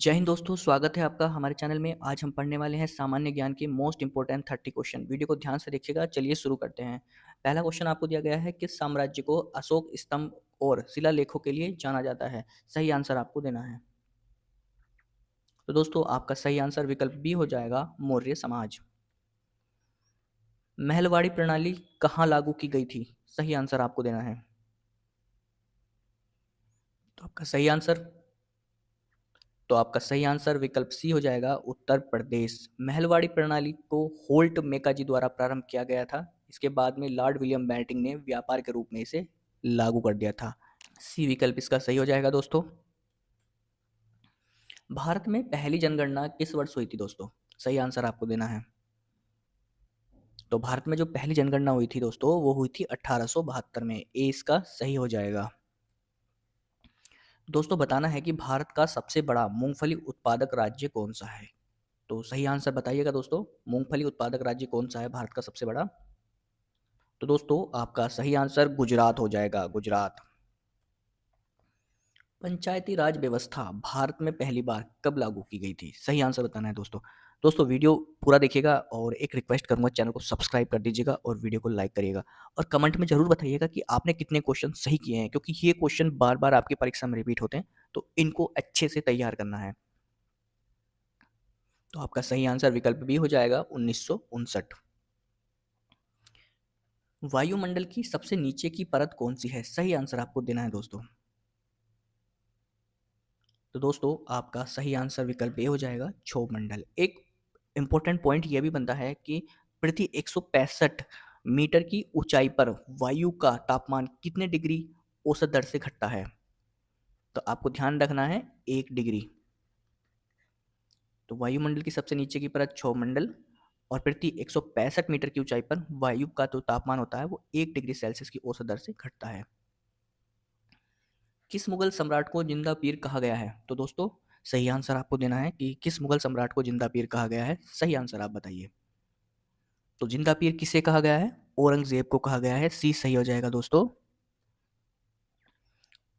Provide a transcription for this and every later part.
जय हिंद दोस्तों, स्वागत है आपका हमारे चैनल में। आज हम पढ़ने वाले हैं सामान्य ज्ञान के मोस्ट इंपोर्टेंट 30 क्वेश्चन। वीडियो को ध्यान से देखिएगा। चलिए शुरू करते हैं। पहला क्वेश्चन आपको दिया गया है, किस साम्राज्य को अशोक स्तंभ और शिलालेखों के लिए जाना जाता है? सही आंसर आपको देना है। तो दोस्तों आपका सही आंसर विकल्प बी हो जाएगा, मौर्य समाज। महलवाड़ी प्रणाली कहाँ लागू की गई थी? सही आंसर आपको देना है। तो आपका सही आंसर तो आपका सही आंसर विकल्प सी हो जाएगा, उत्तर प्रदेश। महलवाड़ी प्रणाली को होल्ट मेकाजी द्वारा प्रारंभ किया गया था। इसके बाद में लॉर्ड विलियम बेंटिंग ने व्यापार के रूप में इसे लागू कर दिया था। सी विकल्प इसका सही हो जाएगा दोस्तों। भारत में पहली जनगणना किस वर्ष हुई थी दोस्तों? सही आंसर आपको देना है। तो भारत में जो पहली जनगणना हुई थी दोस्तों, वो हुई थी 1872 में। ए इसका सही हो जाएगा। दोस्तों बताना है कि भारत का सबसे बड़ा मूंगफली उत्पादक राज्य कौन सा है? तो सही आंसर बताइएगा दोस्तों। मूंगफली उत्पादक राज्य कौन सा है भारत का सबसे बड़ा? तो दोस्तों आपका सही आंसर गुजरात हो जाएगा, गुजरात। पंचायती राज व्यवस्था भारत में पहली बार कब लागू की गई थी? सही आंसर बताना है दोस्तों। दोस्तों वीडियो पूरा देखिएगा और एक रिक्वेस्ट करूंगा, चैनल को सब्सक्राइब कर दीजिएगा और वीडियो को लाइक करिएगा और कमेंट में जरूर बताइएगा कि आपने कितने क्वेश्चन सही किए हैं, क्योंकि ये क्वेश्चन बार बार आपकी परीक्षा में रिपीट होते हैं, तो इनको अच्छे से तैयार करना है। तो आपका सही आंसर विकल्प बी हो जाएगा, 1959। वायुमंडल की सबसे नीचे की परत कौन सी है? सही आंसर आपको देना है दोस्तों। तो दोस्तों आपका सही आंसर विकल्प ए हो जाएगा, क्षोभमंडल। एक इंपॉर्टेंट पॉइंट यह भी बनता है कि प्रति 165 मीटर की ऊंचाई पर वायु का तापमान कितने डिग्री औसत दर से घटता है? तो आपको ध्यान रखना है, 1 डिग्री। तो वायुमंडल की सबसे नीचे की परत क्षोभमंडल, और प्रति 165 मीटर की ऊंचाई पर वायु का जो तापमान होता है वो 1 डिग्री सेल्सियस की औसत दर से घटता है। किस मुगल सम्राट को जिंदा पीर कहा गया है? तो दोस्तों सही आंसर आपको देना है कि किस मुगल सम्राट को जिंदा पीर कहा गया है। सही आंसर आप बताइए। तो जिंदा पीर किसे कहा गया है? औरंगजेब को कहा गया है। सी सही हो जाएगा दोस्तों।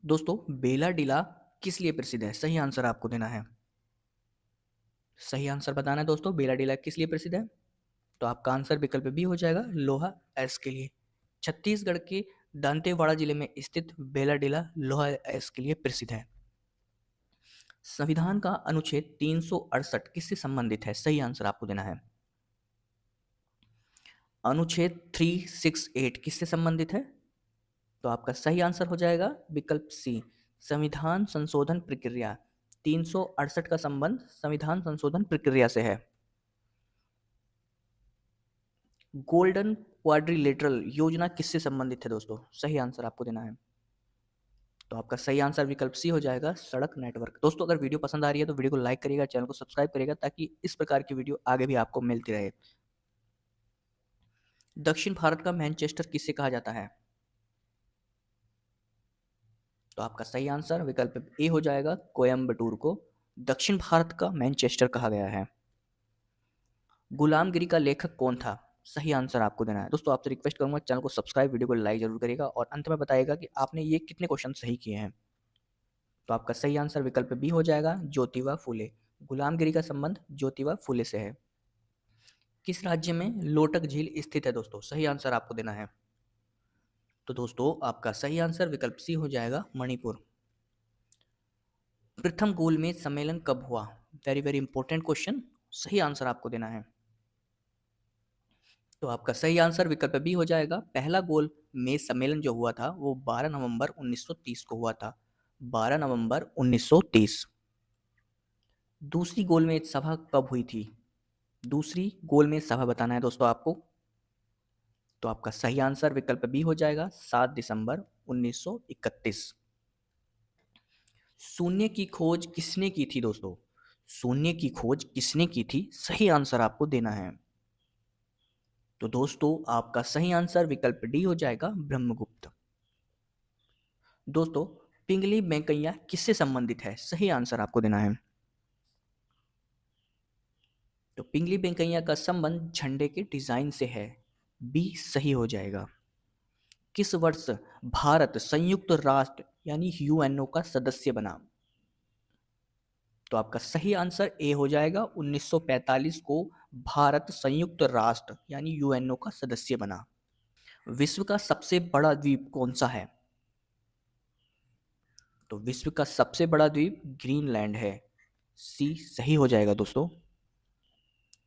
दोस्तों बेला डीला किस लिए प्रसिद्ध है? सही आंसर आपको देना है। सही आंसर बताना है दोस्तों, बेला डीला किस लिए प्रसिद्ध है? तो आपका आंसर विकल्प बी हो जाएगा, लोहा एस के लिए। छत्तीसगढ़ के दांतेवाड़ा जिले में स्थित बेला डीला लोहा एस के लिए प्रसिद्ध है। संविधान का अनुच्छेद 368 किससे संबंधित है? सही आंसर आपको देना है। अनुच्छेद 368 किससे संबंधित है? तो आपका सही आंसर हो जाएगा विकल्प सी, संविधान संशोधन प्रक्रिया। 368 का संबंध संविधान संशोधन प्रक्रिया से है। गोल्डन क्वाड्रिलेटरल योजना किससे संबंधित है दोस्तों? सही आंसर आपको देना है। तो आपका सही आंसर विकल्प सी हो जाएगा, सड़क नेटवर्क। दोस्तों अगर वीडियो पसंद आ रही है तो वीडियो को लाइक करिएगा, चैनल को सब्सक्राइब करिएगा, ताकि इस प्रकार की वीडियो आगे भी आपको मिलती रहे। दक्षिण भारत का मैनचेस्टर किसे कहा जाता है? तो आपका सही आंसर विकल्प ए हो जाएगा, कोयम्बटूर को दक्षिण भारत का मैनचेस्टर कहा गया है। गुलामगिरी का लेखक कौन था? सही आंसर आपको देना है। दोस्तों आपसे रिक्वेस्ट करूंगा, चैनल को सब्सक्राइब, वीडियो को लाइक जरूर करिएगा और अंत में बताइएगा कि आपने ये कितने क्वेश्चन सही किए हैं। तो आपका सही आंसर विकल्प बी हो जाएगा, ज्योतिबा फुले। गुलामगिरी का संबंध ज्योतिबा फुले से है। किस राज्य में लोटक झील स्थित है दोस्तों? सही आंसर आपको देना है। तो दोस्तों आपका सही आंसर विकल्प सी हो जाएगा, मणिपुर। प्रथम गोलमेज सम्मेलन कब हुआ? Very very important question. सही आंसर आपको देना है। तो आपका सही आंसर विकल्प बी हो जाएगा, पहला गोलमेज सम्मेलन जो हुआ था वो 12 नवंबर 1930 को हुआ था। 12 नवंबर 1930। दूसरी गोलमेज सभा कब हुई थी? दूसरी गोलमेज सभा बताना है दोस्तों आपको। तो आपका सही आंसर विकल्प बी हो जाएगा, 7 दिसंबर 1931। शून्य की खोज किसने की थी दोस्तों? शून्य की खोज किसने की थी? सही आंसर आपको देना है। तो दोस्तों आपका सही आंसर विकल्प डी हो जाएगा, ब्रह्मगुप्त। दोस्तों पिंगली वेंकैया किससे संबंधित है? सही आंसर आपको देना है। तो पिंगली वेंकैया का संबंध झंडे के डिजाइन से है। बी सही हो जाएगा। किस वर्ष भारत संयुक्त राष्ट्र यानी यूएनओ का सदस्य बना? तो आपका सही आंसर ए हो जाएगा। 1945 को भारत संयुक्त राष्ट्र यानी यूएनओ का सदस्य बना। विश्व का सबसे बड़ा द्वीप कौन सा है? तो विश्व का सबसे बड़ा द्वीप ग्रीनलैंड है। सी सही हो जाएगा दोस्तों।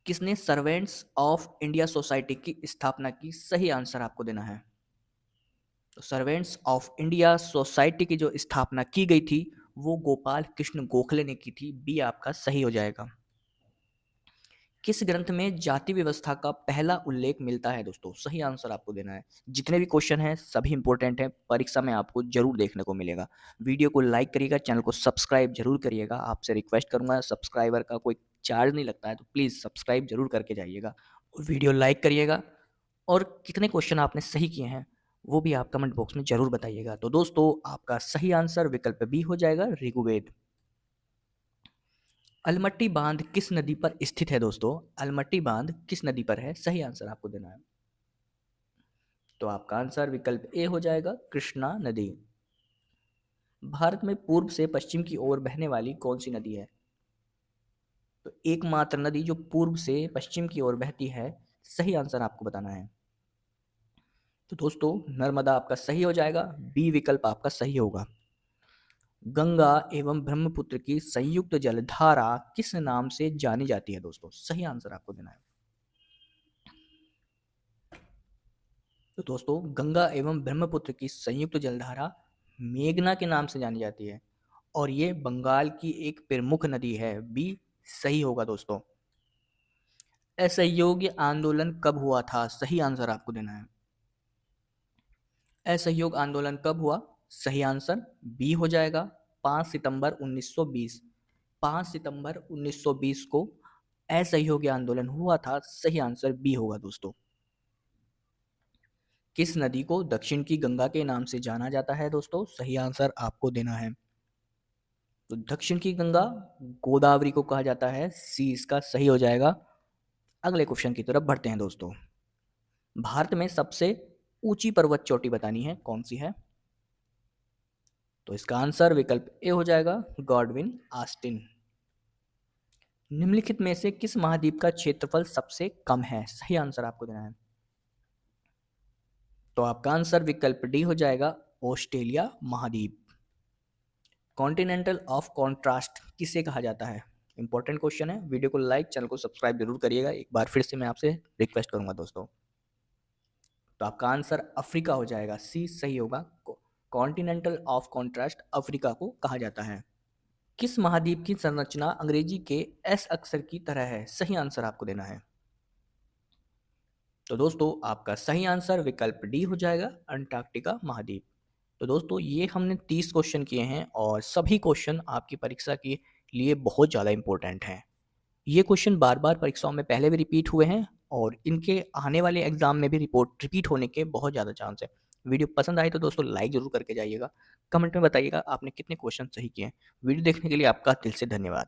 किसने सर्वेंट्स ऑफ इंडिया सोसाइटी की स्थापना की? सही आंसर आपको देना है। तो सर्वेंट्स ऑफ इंडिया सोसाइटी की जो स्थापना की गई थी वो गोपाल कृष्ण गोखले ने की थी। बी आपका सही हो जाएगा। किस ग्रंथ में जाति व्यवस्था का पहला उल्लेख मिलता है? दोस्तों सही आंसर आपको देना है। जितने भी क्वेश्चन हैं सभी इंपॉर्टेंट हैं, परीक्षा में आपको जरूर देखने को मिलेगा। वीडियो को लाइक करिएगा, चैनल को सब्सक्राइब जरूर करिएगा। आपसे रिक्वेस्ट करूंगा, सब्सक्राइबर का कोई चार्ज नहीं लगता है, तो प्लीज़ सब्सक्राइब जरूर करके जाइएगा और वीडियो लाइक करिएगा। और कितने क्वेश्चन आपने सही किए हैं वो भी आप कमेंट बॉक्स में जरूर बताइएगा। तो दोस्तों आपका सही आंसर विकल्प बी हो जाएगा, ऋग्वेद। अलमट्टी बांध किस नदी पर स्थित है? दोस्तों अलमट्टी बांध किस नदी पर है? सही आंसर आपको देना है। तो आपका आंसर विकल्प ए हो जाएगा, कृष्णा नदी। भारत में पूर्व से पश्चिम की ओर बहने वाली कौन सी नदी है? तो एकमात्र नदी जो पूर्व से पश्चिम की ओर बहती है, सही आंसर आपको बताना है। तो दोस्तों नर्मदा आपका सही हो जाएगा। बी विकल्प आपका सही होगा। गंगा एवं ब्रह्मपुत्र की संयुक्त जलधारा किस नाम से जानी जाती है? दोस्तों सही आंसर आपको देना है। तो दोस्तों गंगा एवं ब्रह्मपुत्र की संयुक्त जलधारा मेघना के नाम से जानी जाती है और ये बंगाल की एक प्रमुख नदी है। बी सही होगा दोस्तों। असहयोग आंदोलन कब हुआ था? सही आंसर आपको देना है। असहयोग आंदोलन कब हुआ? सही आंसर बी हो जाएगा, 5 सितंबर 1920। 5 सितंबर 1920 को असहयोग आंदोलन हुआ था। सही आंसर बी होगा दोस्तों। किस नदी को दक्षिण की गंगा के नाम से जाना जाता है? दोस्तों सही आंसर आपको देना है। तो दक्षिण की गंगा गोदावरी को कहा जाता है। सी इसका सही हो जाएगा। अगले क्वेश्चन की तरफ बढ़ते हैं दोस्तों। भारत में सबसे ऊंची पर्वत चोटी बतानी है, कौन सी है? तो इसका आंसर विकल्प ए हो जाएगा, गॉडविन आस्टिन। निम्नलिखित में से किस महाद्वीप का क्षेत्रफल सबसे कम है? सही आंसर आपको देना है। तो आपका आंसर विकल्प डी हो जाएगा, ऑस्ट्रेलिया महाद्वीप। कॉन्टिनेंटल ऑफ कॉन्ट्रास्ट किसे कहा जाता है? इंपॉर्टेंट क्वेश्चन है। वीडियो को लाइक, चैनल को सब्सक्राइब जरूर करिएगा। एक बार फिर से मैं आपसे रिक्वेस्ट करूंगा दोस्तों। तो आपका आंसर अफ्रीका हो जाएगा। सी सही होगा। कॉन्टिनेंटल ऑफ कॉन्ट्रास्ट अफ्रीका को कहा जाता है। किस महाद्वीप की संरचना अंग्रेजी के एस अक्षर की तरह है? सही आंसर आपको देना है। तो दोस्तों आपका सही आंसर विकल्प डी हो जाएगा, अंटार्कटिका महाद्वीप। तो दोस्तों ये हमने 30 क्वेश्चन किए हैं और सभी क्वेश्चन आपकी परीक्षा के लिए बहुत ज़्यादा इंपॉर्टेंट हैं। ये क्वेश्चन बार बार परीक्षाओं में पहले भी रिपीट हुए हैं और इनके आने वाले एग्जाम में भी रिपीट होने के बहुत ज़्यादा चांस है। वीडियो पसंद आए तो दोस्तों लाइक जरूर करके जाइएगा। कमेंट में बताइएगा आपने कितने क्वेश्चन सही किए हैं। वीडियो देखने के लिए आपका दिल से धन्यवाद।